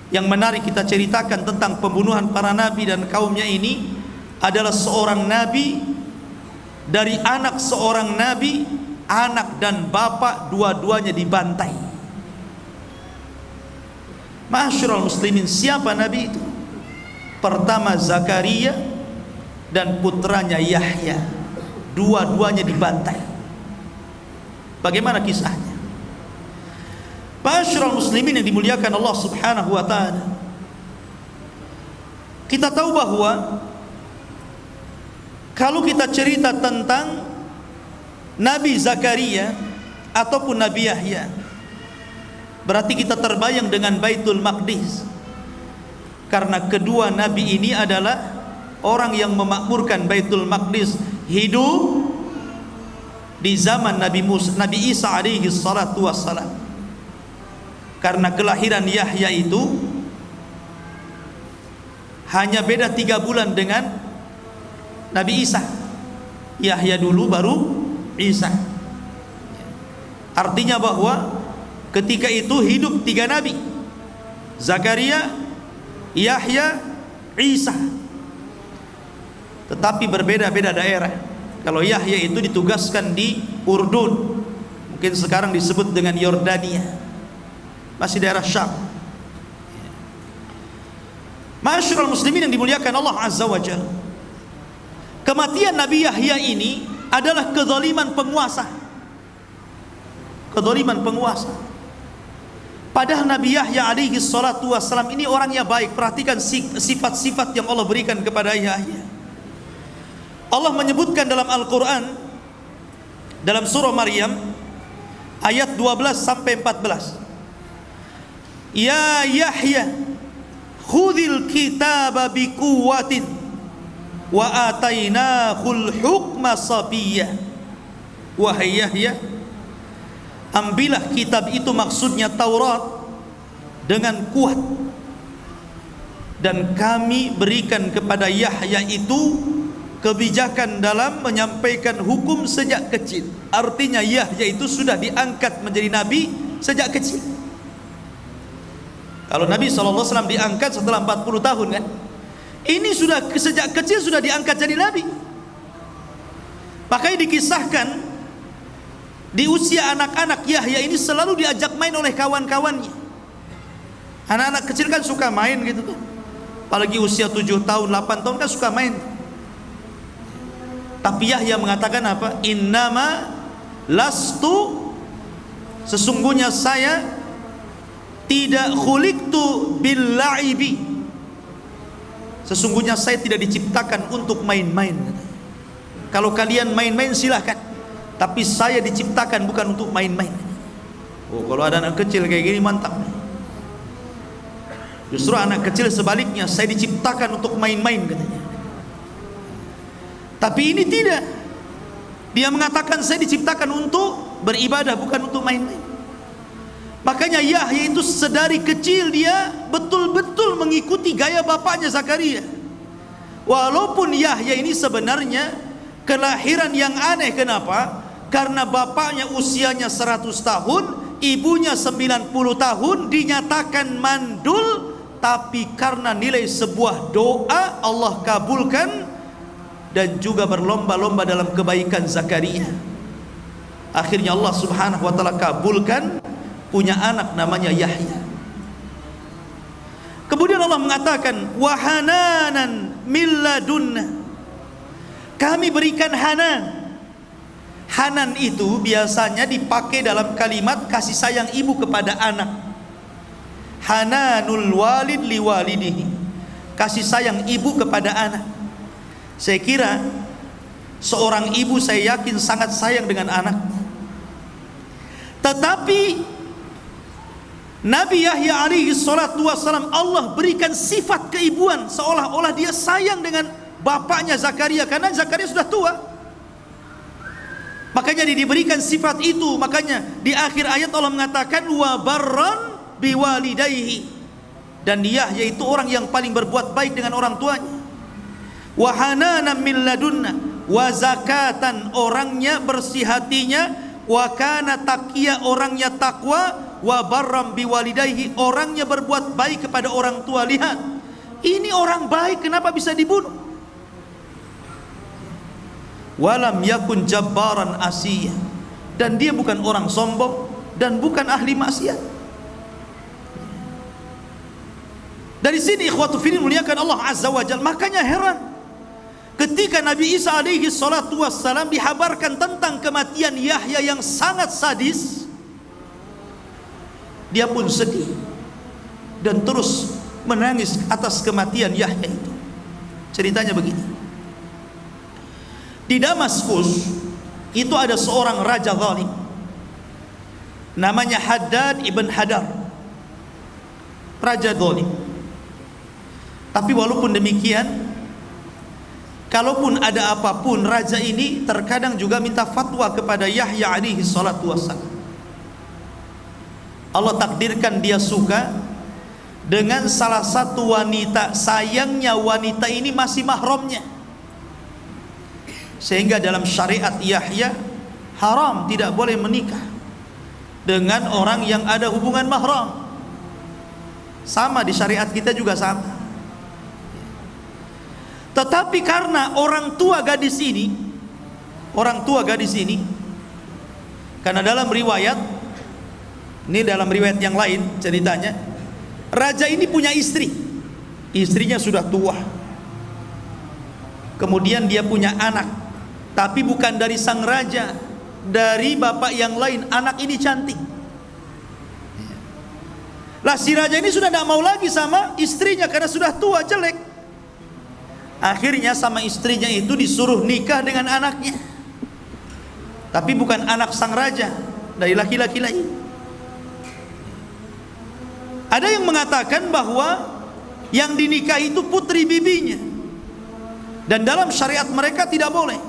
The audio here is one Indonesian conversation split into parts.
yang menarik kita ceritakan tentang pembunuhan para nabi dan kaumnya ini adalah seorang nabi dari anak seorang nabi, anak dan bapak dua-duanya dibantai. Ma'asyiral muslimin, siapa nabi itu? Pertama Zakaria dan putranya Yahya, dua-duanya dibantai. Bagaimana kisahnya? Ma'asyiral muslimin yang dimuliakan Allah Subhanahu wa taala, kita tahu bahwa kalau kita cerita tentang Nabi Zakaria ataupun Nabi Yahya, berarti kita terbayang dengan Baitul Maqdis, karena kedua nabi ini adalah orang yang memakmurkan Baitul Maqdis, hidup di zaman Nabi Isa alaihi salatu wassalam. Karena kelahiran Yahya itu hanya beda 3 bulan dengan Nabi Isa. Yahya dulu baru Isa. Artinya bahwa ketika itu hidup 3 nabi, Zakaria, Yahya, Isa, tetapi berbeda-beda daerah. Kalau Yahya itu ditugaskan di Urdun, mungkin sekarang disebut dengan Yordania, masih daerah Syam. Ma'asyiral muslimin yang dimuliakan Allah Azza wa Jalla, kematian Nabi Yahya ini adalah kezaliman penguasa. Kezaliman penguasa. Padahal Nabi Yahya alaihi salatu wassalam ini orangnya baik. Perhatikan sifat-sifat yang Allah berikan kepada Yahya. Allah menyebutkan dalam Al-Quran, dalam surah Maryam ayat 12 sampai 14, Ya Yahya khudhil kitaba biquwwatin wa atainahul hukma sabiyya. Wahai Yahya, ambillah kitab itu, maksudnya Taurat, dengan kuat, dan kami berikan kepada Yahya itu kebijakan dalam menyampaikan hukum sejak kecil. Artinya Yahya itu sudah diangkat menjadi nabi sejak kecil. Kalau Nabi SAW diangkat setelah 40 tahun kan, ini sudah sejak kecil sudah diangkat jadi nabi. Makanya dikisahkan di usia anak-anak Yahya ini selalu diajak main oleh kawan-kawannya. Anak-anak kecil kan suka main gitu kan, apalagi usia 7 tahun 8 tahun kan suka main. Tapi Yahya mengatakan apa? Innama lastu, sesungguhnya saya tidak khuliqtu bil la'ibi, sesungguhnya saya tidak diciptakan untuk main-main. Kalau kalian main-main silahkan, tapi saya diciptakan bukan untuk main-main. Oh, kalau ada anak kecil kayak gini mantap. Justru anak kecil sebaliknya, saya diciptakan untuk main-main katanya. Tapi ini tidak. Dia mengatakan saya diciptakan untuk beribadah, bukan untuk main-main. Makanya Yahya itu sedari kecil dia betul-betul mengikuti gaya bapaknya Zakaria. Walaupun Yahya ini sebenarnya kelahiran yang aneh. Kenapa? Karena bapaknya usianya 100 tahun, ibunya 90 tahun, dinyatakan mandul. Tapi karena nilai sebuah doa, Allah kabulkan, dan juga berlomba-lomba dalam kebaikan Zakaria. Akhirnya Allah Subhanahu wa taala kabulkan, punya anak namanya Yahya. Kemudian Allah mengatakan wahananan milladunna, kami berikan hanan. Hanan itu biasanya dipakai dalam kalimat kasih sayang ibu kepada anak. Hananul walid liwalidihi, kasih sayang ibu kepada anak. Saya kira seorang ibu, saya yakin sangat sayang dengan anak. Tetapi Nabi Yahya alaihi salatu wassalam, Allah berikan sifat keibuan, seolah-olah dia sayang dengan bapaknya Zakaria, karena Zakaria sudah tua. Makanya diberikan sifat itu. Makanya di akhir ayat Allah mengatakan wa barran biwalidayhi, dan Yahya itu orang yang paling berbuat baik dengan orang tuanya. Wa hananan min ladunna, wa zakatan, orangnya bersih hatinya, wa kana taqiya, orangnya takwa, wa barram biwalidayhi, orangnya berbuat baik kepada orang tua. Lihat, ini orang baik, kenapa bisa dibunuh? Walam yakun jabbaran asiyah, dan dia bukan orang sombong dan bukan ahli maksiat. Dari sini ikhwatu fillah muliakan Allah azza wa jalla. Makanya heran ketika Nabi Isa alaihi salatu wassalam dihabarkan tentang kematian Yahya yang sangat sadis, dia pun sedih dan terus menangis atas kematian Yahya itu. Ceritanya begini, di Damaskus itu ada seorang raja zalim namanya Haddad ibn Hadar, raja zalim. Tapi walaupun demikian, kalaupun ada apapun, raja ini terkadang juga minta fatwa kepada Yahya alaihi salatu wassalam. Allah takdirkan dia suka dengan salah satu wanita, sayangnya wanita ini masih mahramnya, sehingga dalam syariat Yahya haram, tidak boleh menikah dengan orang yang ada hubungan mahram. Sama di syariat kita juga sama. Tetapi karena orang tua gadis ini, karena dalam riwayat ini, dalam riwayat yang lain ceritanya, raja ini punya istri, istrinya sudah tua. Kemudian dia punya anak, tapi bukan dari sang raja, dari bapak yang lain. Anak ini cantik. Lah si raja ini sudah tidak mau lagi sama istrinya karena sudah tua, jelek. Akhirnya sama istrinya itu disuruh nikah dengan anaknya, tapi bukan anak sang raja, dari laki-laki lain. Ada yang mengatakan bahwa yang dinikahi itu putri bibinya, dan dalam syariat mereka tidak boleh.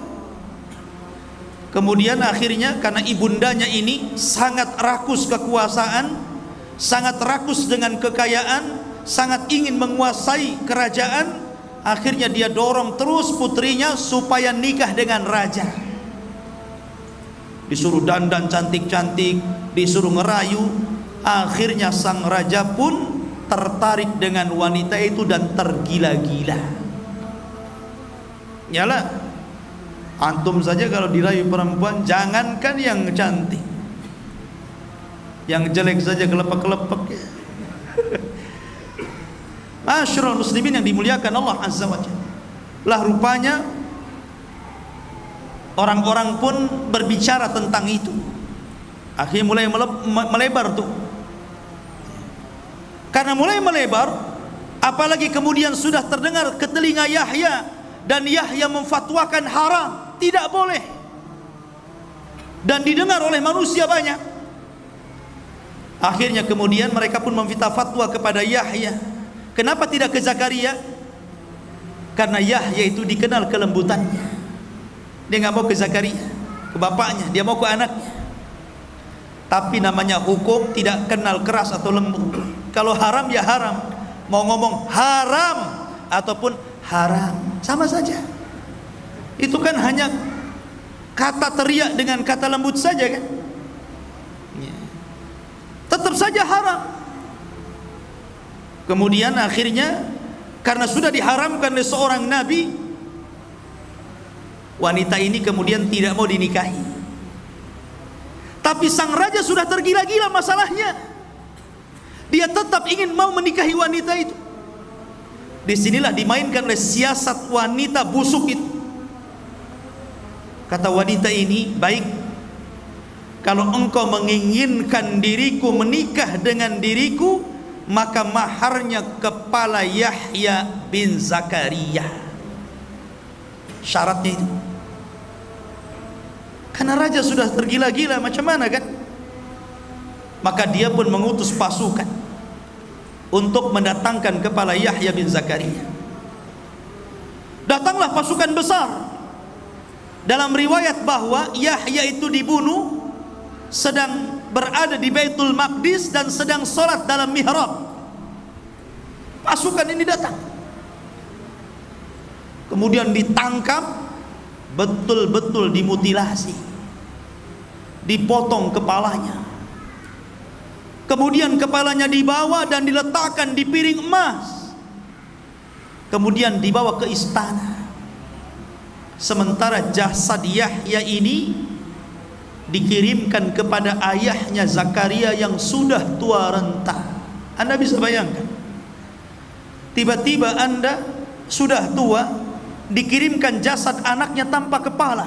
Kemudian akhirnya karena ibundanya ini sangat rakus kekuasaan, sangat rakus dengan kekayaan, sangat ingin menguasai kerajaan, akhirnya dia dorong terus putrinya supaya nikah dengan raja. Disuruh dandan cantik-cantik, disuruh ngerayu. Akhirnya sang raja pun tertarik dengan wanita itu dan tergila-gila. Nyala, antum saja kalau dirayu perempuan, jangankan yang cantik, yang jelek saja kelepek-kelepek. Masyarul muslimin yang dimuliakan Allah azza wa jalla. Lah rupanya orang-orang pun berbicara tentang itu. Akhirnya mulai melebar tuh. Karena mulai melebar, apalagi kemudian sudah terdengar ke telinga Yahya, dan Yahya memfatwakan haram, tidak boleh, dan didengar oleh manusia banyak. Akhirnya kemudian mereka pun meminta fatwa kepada Yahya. Kenapa tidak ke Zakaria? Karena Yahya itu dikenal kelembutannya. Dia nggak mau ke Zakaria, ke bapaknya, dia mau ke anaknya. Tapi namanya hukum tidak kenal keras atau lembut. Kalau haram ya haram, mau ngomong haram ataupun haram sama saja. Itu kan hanya kata teriak dengan kata lembut saja kan. Tetap saja haram. Kemudian akhirnya karena sudah diharamkan oleh seorang nabi, wanita ini kemudian tidak mau dinikahi. Tapi sang raja sudah tergila-gila masalahnya, dia tetap ingin mau menikahi wanita itu. Disinilah dimainkan oleh siasat wanita busuk itu. Kata wanita ini, baik, kalau engkau menginginkan diriku menikah dengan diriku, maka maharnya kepala Yahya bin Zakaria. Syaratnya itu. Karena raja sudah tergila-gila, macam mana kan? Maka dia pun mengutus pasukan untuk mendatangkan kepala Yahya bin Zakaria. Datanglah pasukan besar. Dalam riwayat bahwa Yahya itu dibunuh sedang berada di Baitul Maqdis dan sedang sholat dalam mihrab. Pasukan ini datang, kemudian ditangkap, betul-betul dimutilasi, dipotong kepalanya. Kemudian kepalanya dibawa dan diletakkan di piring emas. Kemudian dibawa ke istana. Sementara jasad Yahya ini dikirimkan kepada ayahnya Zakaria yang sudah tua renta. Anda bisa bayangkan, tiba-tiba Anda sudah tua, dikirimkan jasad anaknya tanpa kepala.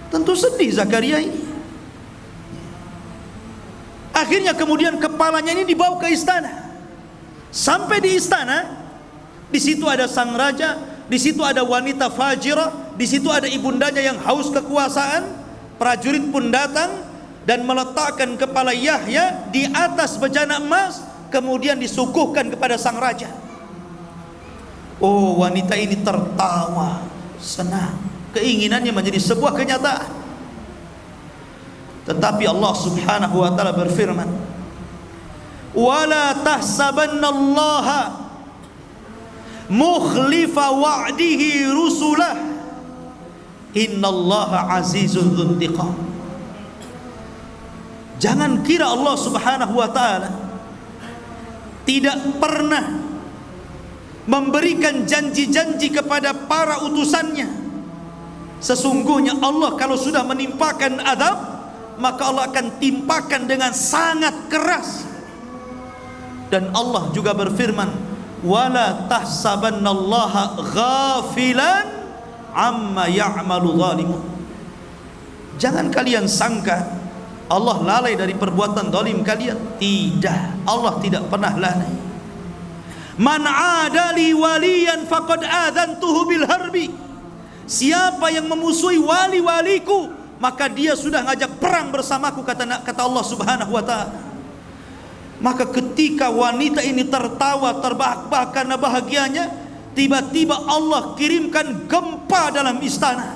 Tentu sedih Zakaria ini. Akhirnya kemudian kepalanya ini dibawa ke istana. Sampai di istana, di situ ada sang raja, di situ ada wanita fajirah, di situ ada ibundanya yang haus kekuasaan. Prajurit pun datang dan meletakkan kepala Yahya di atas bejana emas, kemudian disuguhkan kepada sang raja. Oh, wanita ini tertawa, senang, keinginannya menjadi sebuah kenyataan. Tetapi Allah Subhanahu wa taala berfirman, "Wala tahsabannallaha mukhlifa wa'dihi rusulah, innallaha azizun dzuntiqam." Jangan kira Allah Subhanahu wa taala tidak pernah memberikan janji-janji kepada para utusannya. Sesungguhnya Allah kalau sudah menimpakan azab, maka Allah akan timpakan dengan sangat keras. Dan Allah juga berfirman, wala tahsabannallaha ghafilan amma ya'malu zalimun. Jangan kalian sangka Allah lalai dari perbuatan zalim kalian. Tidak, Allah tidak pernah lalai. Man adali waliyan faqad adzantuhu bil harbi. Siapa yang memusuhi wali-waliku, maka dia sudah ngajak perang bersamaku, kata Allah Subhanahu wa taala. Maka ketika wanita ini tertawa terbahak-bahak karena bahagianya, tiba-tiba Allah kirimkan gempa dalam istana.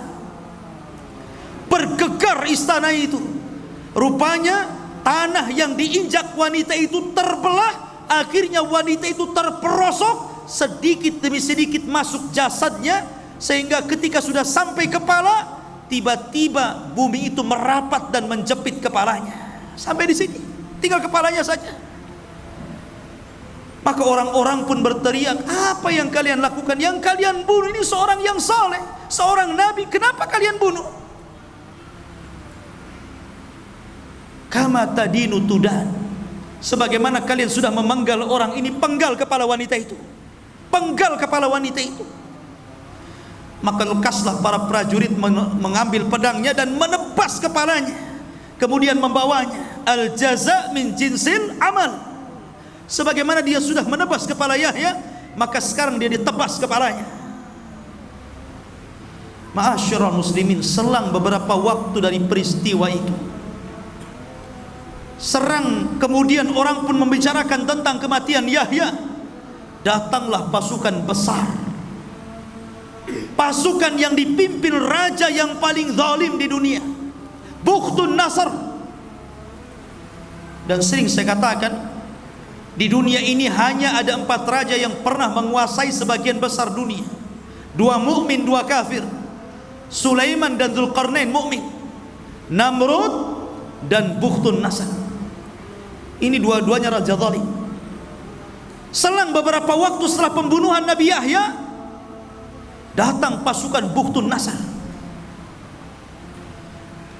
Bergegar istana itu. Rupanya tanah yang diinjak wanita itu terbelah, akhirnya wanita itu terperosok, sedikit demi sedikit masuk jasadnya, sehingga ketika sudah sampai kepala, tiba-tiba bumi itu merapat dan menjepit kepalanya. Sampai di sini, tinggal kepalanya saja. Maka orang-orang pun berteriak, apa yang kalian lakukan? Yang kalian bunuh ini seorang yang saleh, seorang nabi, kenapa kalian bunuh? Kama tadinu tudan. Sebagaimana kalian sudah memenggal orang ini, penggal kepala wanita itu. Penggal kepala wanita itu. Maka lekaslah para prajurit mengambil pedangnya dan menebas kepalanya, kemudian membawanya. Al jaza min jinsil amal. Sebagaimana dia sudah menebas kepala Yahya, maka sekarang dia ditebas kepalanya. Ma'asyiral muslimin, selang beberapa waktu dari peristiwa itu, kemudian orang pun membicarakan tentang kematian Yahya. Datanglah pasukan besar, pasukan yang dipimpin raja yang paling zalim di dunia, Bukhtun Nasr. Dan sering saya katakan, di dunia ini hanya ada 4 raja yang pernah menguasai sebagian besar dunia. 2 mukmin, 2 kafir. Sulaiman dan Dzulqarnain mukmin, Namrud dan Bukhtun Nasr. Ini dua-duanya raja zalim. Selang beberapa waktu setelah pembunuhan Nabi Yahya, datang pasukan Bukhtun Nasr,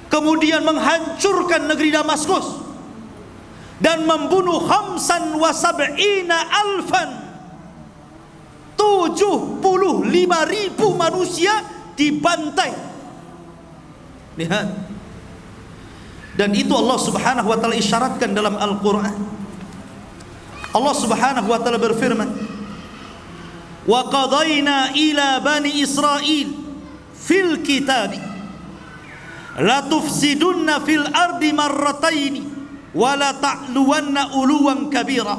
kemudian menghancurkan negeri Damaskus dan membunuh 75.000 manusia dibantai. Lihat. Dan itu Allah Subhanahu wa taala isyaratkan dalam Al-Qur'an. Allah Subhanahu wa taala berfirman, wa qadayna ila bani Israil fil kitabi la tufsidunna fil ardi marrataini wa la ta'luwanna uluwan kabira.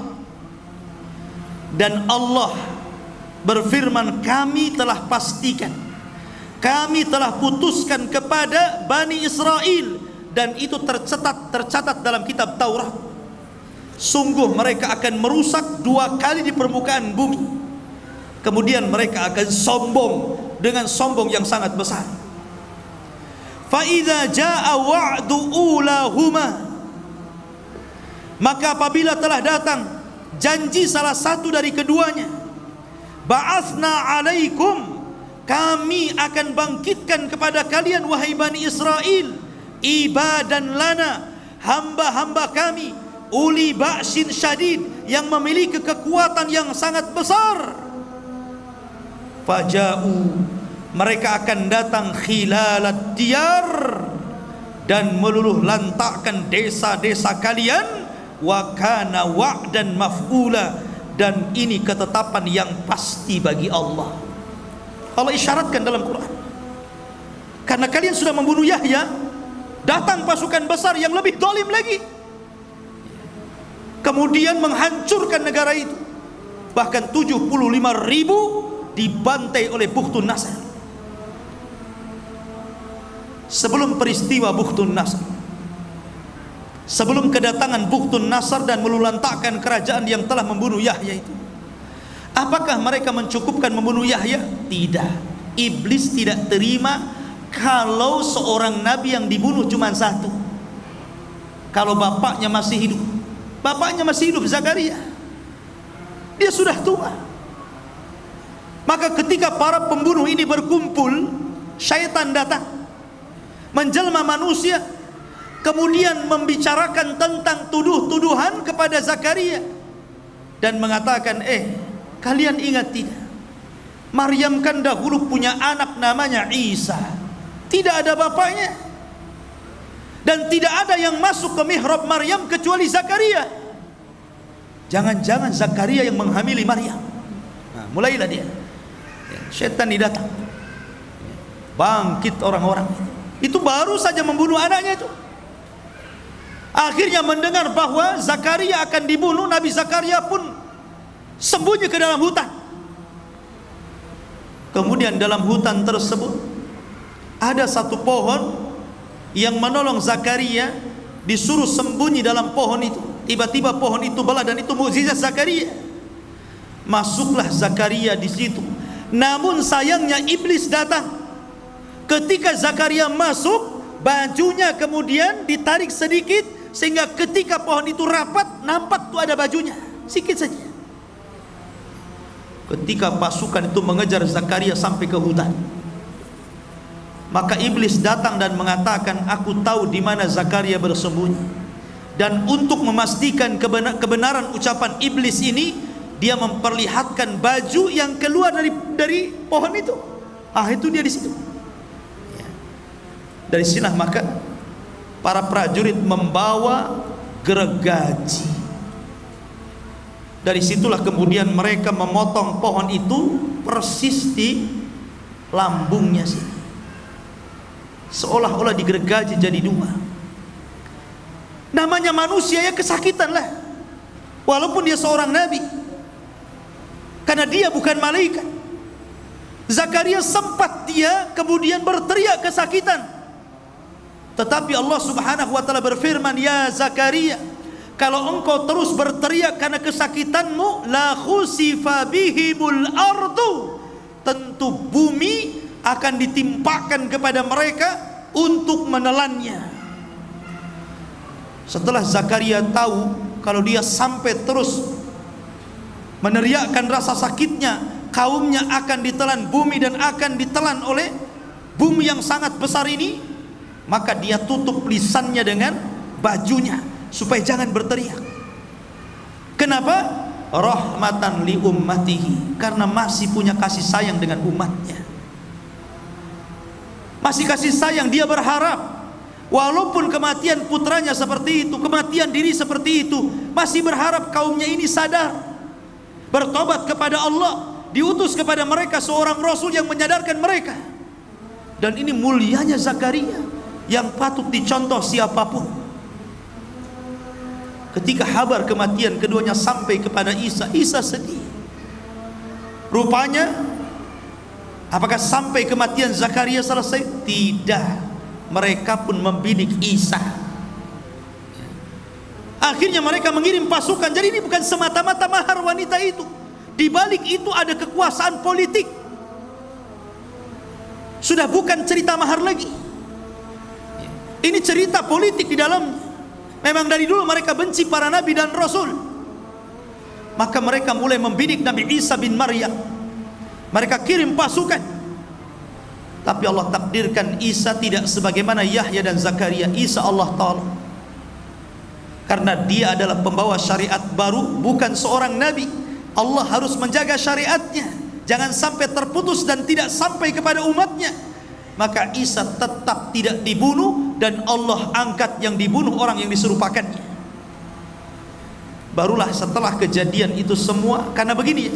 Dan Allah berfirman, kami telah pastikan, kami telah putuskan kepada Bani Israel, dan itu tercatat dalam kitab Taurat, sungguh mereka akan merusak 2 kali di permukaan bumi. Kemudian mereka akan sombong dengan sombong yang sangat besar. Fa idza jaa wa'du ulahuma Maka apabila telah datang janji salah satu dari keduanya, ba'atsna alaikum, kami akan bangkitkan kepada kalian wahai Bani Israel, ibadan lana, hamba-hamba kami, uli ba'sin syadid, yang memiliki kekuatan yang sangat besar. Faja'u, mereka akan datang khilalad diyar, dan meluluh lantakkan desa-desa kalian. Wa kana wa'dan maf'ula, dan ini ketetapan yang pasti bagi Allah. Allah isyaratkan dalam Quran, karena kalian sudah membunuh Yahya, datang pasukan besar yang lebih zalim lagi, kemudian menghancurkan negara itu. Bahkan 75.000 dibantai oleh Bukhtun Nasr. Sebelum peristiwa Bukhtun Nasr, sebelum kedatangan Bukhtun Nasr dan melulantakkan kerajaan yang telah membunuh Yahya itu, apakah mereka mencukupkan membunuh Yahya? Tidak. Iblis tidak terima kalau seorang nabi yang dibunuh cuma satu. Kalau bapaknya masih hidup, bapaknya masih hidup, Zakaria, dia sudah tua. Maka ketika para pembunuh ini berkumpul, syaitan datang menjelma manusia, kemudian membicarakan tentang tuduh-tuduhan kepada Zakaria dan mengatakan, kalian ingat tidak, Maryam kan dahulu punya anak namanya Isa, tidak ada bapaknya, dan tidak ada yang masuk ke mihrab Maryam kecuali Zakaria. Jangan-jangan Zakaria yang menghamili Maryam. Nah, mulailah dia, syaitan datang, bangkit orang-orang itu baru saja membunuh anaknya itu. Akhirnya mendengar bahwa Zakaria akan dibunuh, Nabi Zakaria pun sembunyi ke dalam hutan. Kemudian dalam hutan tersebut ada satu pohon yang menolong Zakaria, disuruh sembunyi dalam pohon itu. Tiba-tiba pohon itu belah, dan itu mukjizat Zakaria. Masuklah Zakaria di situ. Namun sayangnya iblis datang. Ketika Zakaria masuk, bajunya kemudian ditarik sedikit, sehingga ketika pohon itu rapat, nampak tuh ada bajunya sedikit saja. Ketika pasukan itu mengejar Zakaria sampai ke hutan, maka iblis datang dan mengatakan, aku tahu di mana Zakaria bersembunyi. Dan untuk memastikan kebenaran ucapan iblis ini, dia memperlihatkan baju yang keluar dari pohon itu. Itu dia di situ. Dari sinilah maka para prajurit membawa gergaji. Dari situlah kemudian mereka memotong pohon itu persis di lambungnya sih, seolah-olah digergaji jadi dua. Namanya manusia ya kesakitan lah, walaupun dia seorang nabi, karena dia bukan malaikat. Zakaria sempat dia kemudian berteriak kesakitan, tetapi Allah Subhanahu wa taala berfirman, ya Zakaria, kalau engkau terus berteriak karena kesakitanmu, la khusifa bihimul ardu, tentu bumi akan ditimpakan kepada mereka untuk menelannya. Setelah Zakaria tahu kalau dia sampai terus meneriakkan rasa sakitnya, kaumnya akan ditelan bumi dan akan ditelan oleh bumi yang sangat besar ini, maka dia tutup lisannya dengan bajunya supaya jangan berteriak. Kenapa? Rahmatan li ummatihi, karena masih punya kasih sayang dengan umatnya. Masih kasih sayang, dia berharap walaupun kematian putranya seperti itu, kematian diri seperti itu, masih berharap kaumnya ini sadar, bertobat kepada Allah, diutus kepada mereka seorang rasul yang menyadarkan mereka. Dan ini mulianya Zakaria yang patut dicontoh siapapun. Ketika kabar kematian keduanya sampai kepada Isa, Isa sedih. Rupanya, apakah sampai kematian Zakaria selesai? Tidak. Mereka pun membidik Isa. Akhirnya mereka mengirim pasukan. Jadi ini bukan semata-mata mahar wanita itu. Di balik itu ada kekuasaan politik. Sudah bukan cerita mahar lagi. Ini cerita politik di dalamnya. Memang dari dulu mereka benci para nabi dan rasul. Maka mereka mulai membidik Nabi Isa bin Maryam. Mereka kirim pasukan. Tapi Allah takdirkan Isa tidak sebagaimana Yahya dan Zakaria. Isa Allah Ta'ala, karena dia adalah pembawa syariat baru, bukan seorang nabi. Allah harus menjaga syariatnya, jangan sampai terputus dan tidak sampai kepada umatnya. Maka Isa tetap tidak dibunuh, dan Allah angkat yang dibunuh orang yang diserupakannya. Barulah setelah kejadian itu semua, karena begini ya,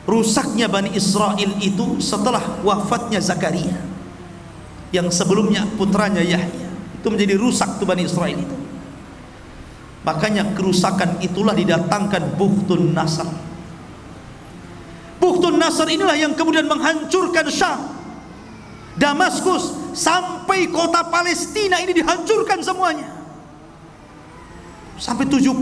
rusaknya Bani Israel itu setelah wafatnya Zakaria, yang sebelumnya putranya Yahya. Itu menjadi rusak tuh Bani Israel itu. Makanya kerusakan itulah didatangkan Bukhtun Nasr. Bukhtun Nasr inilah yang kemudian menghancurkan Syam, Damaskus, sampai kota Palestina ini dihancurkan semuanya. Sampai 75.000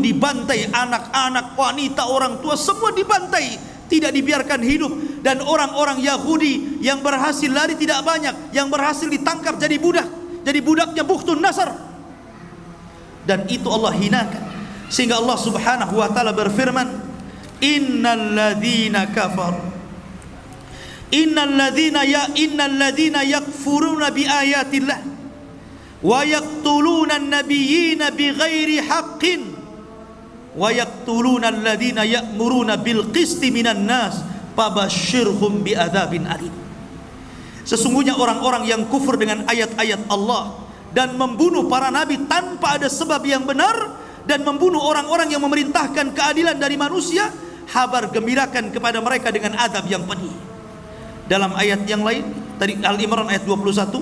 dibantai, anak-anak, wanita, orang tua, semua dibantai, tidak dibiarkan hidup. Dan orang-orang Yahudi yang berhasil lari tidak banyak, yang berhasil ditangkap jadi budak, jadi budaknya Bukhtun Nasr. Dan itu Allah hinakan, sehingga Allah Subhanahu wa taala berfirman, innal ladzina yakfuruna bi ayatillah wa yaqtuluna an-nabiyyina bighairi haqqin wa yaqtuluna alladzina ya'muruna bil qisti minan nas fabashshirhum bi adzabin alim. Sesungguhnya orang-orang yang kufur dengan ayat-ayat Allah dan membunuh para nabi tanpa ada sebab yang benar, dan membunuh orang-orang yang memerintahkan keadilan dari manusia, habar gembirakan kepada mereka dengan azab yang pedih. Dalam ayat yang lain, tadi Al-Imran ayat 21,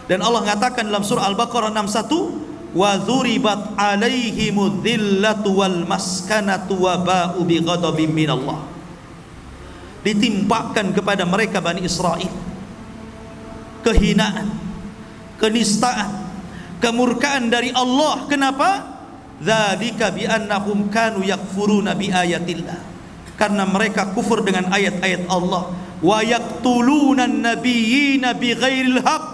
dan Allah mengatakan dalam surah Al-Baqarah 61, wa dzuribat alaihimudz dzillatu wal maskanatu wa ba'u bi ghadabin minallah. Ditimpakan kepada mereka Bani Israel kehinaan, kenistaan, kemurkaan dari Allah. Kenapa? Dzalika bi annahum kanu yakfuruna bi ayatillah, karena mereka kufur dengan ayat-ayat Allah. Wa yaqtuluna an-nabiyyina bighairil haqq,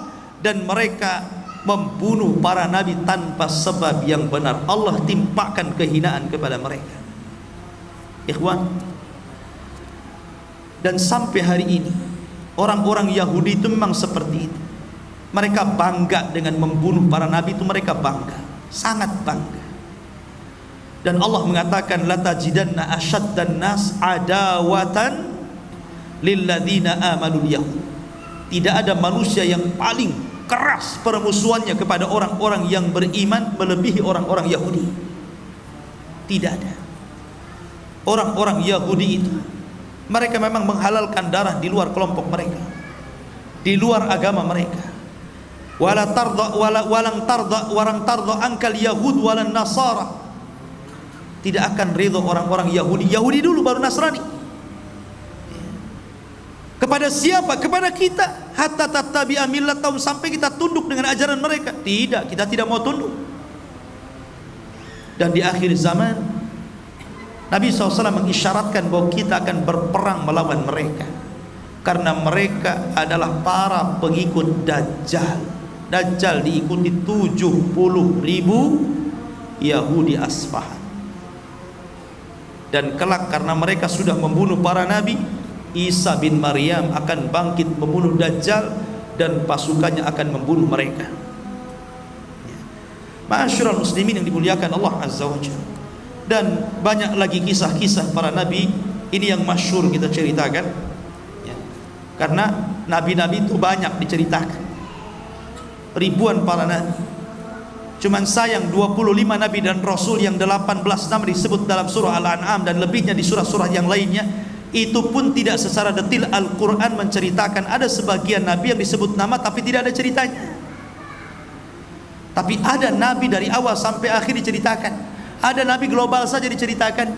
dan mereka membunuh para nabi tanpa sebab yang benar. Allah timpakan kehinaan kepada mereka, ikhwan. Dan sampai hari ini orang-orang Yahudi itu memang seperti itu. Mereka bangga dengan membunuh para nabi itu, mereka bangga, sangat bangga. Dan Allah mengatakan, la tajidanna asyaddan nas adawatan lilladzina amanul yahud. Tidak ada manusia yang paling keras permusuhannya kepada orang-orang yang beriman melebihi orang-orang Yahudi. Tidak ada. Orang-orang Yahudi itu, mereka memang menghalalkan darah di luar kelompok mereka, di luar agama mereka. Walang tarda angkal yahud walan nasara. Tidak akan ridho orang-orang Yahudi dulu baru Nasrani. Kepada siapa? Kepada kita. Hatta tattabi'a millatahum, sampai kita tunduk dengan ajaran mereka. Tidak, kita tidak mau tunduk. Dan di akhir zaman Nabi SAW mengisyaratkan bahwa kita akan berperang melawan mereka, karena mereka adalah para pengikut Dajjal. Dajjal diikuti 70.000 Yahudi Asfahan. Dan kelak karena mereka sudah membunuh para nabi, Isa bin Maryam akan bangkit membunuh Dajjal, dan pasukannya akan membunuh mereka. Ma'asyiral muslimin yang dimuliakan Allah Azza wa Jalla. Dan banyak lagi kisah-kisah para nabi ini yang masyhur kita ceritakan ya. Karena nabi-nabi itu banyak diceritakan, ribuan para nabi. Cuman sayang 25 nabi dan rasul yang 18 nama disebut dalam surah Al-An'am dan lebihnya di surah-surah yang lainnya, itu pun tidak secara detail Al-Quran menceritakan. Ada sebagian nabi yang disebut nama tapi tidak ada ceritanya. Tapi ada nabi dari awal sampai akhir diceritakan. Ada nabi global saja diceritakan.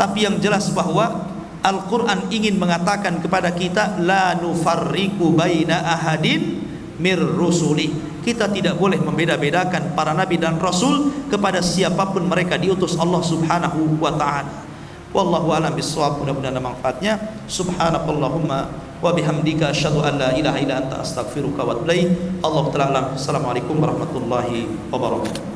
Tapi yang jelas bahwa Al-Quran ingin mengatakan kepada kita, la nufarriqu baina ahadin mir rusuli. Kita tidak boleh membeda-bedakan para nabi dan rasul kepada siapapun mereka diutus Allah Subhanahu wa ta'ala. Wallahu a'lam bishawab. Mudah-mudahan ada manfaatnya. Subhanakallahumma wa bihamdika asyhadu an la ilaha illa anta astaghfiruka wa atubu ilaik. Allahu ta'ala alam. Assalamualaikum warahmatullahi wabarakatuh.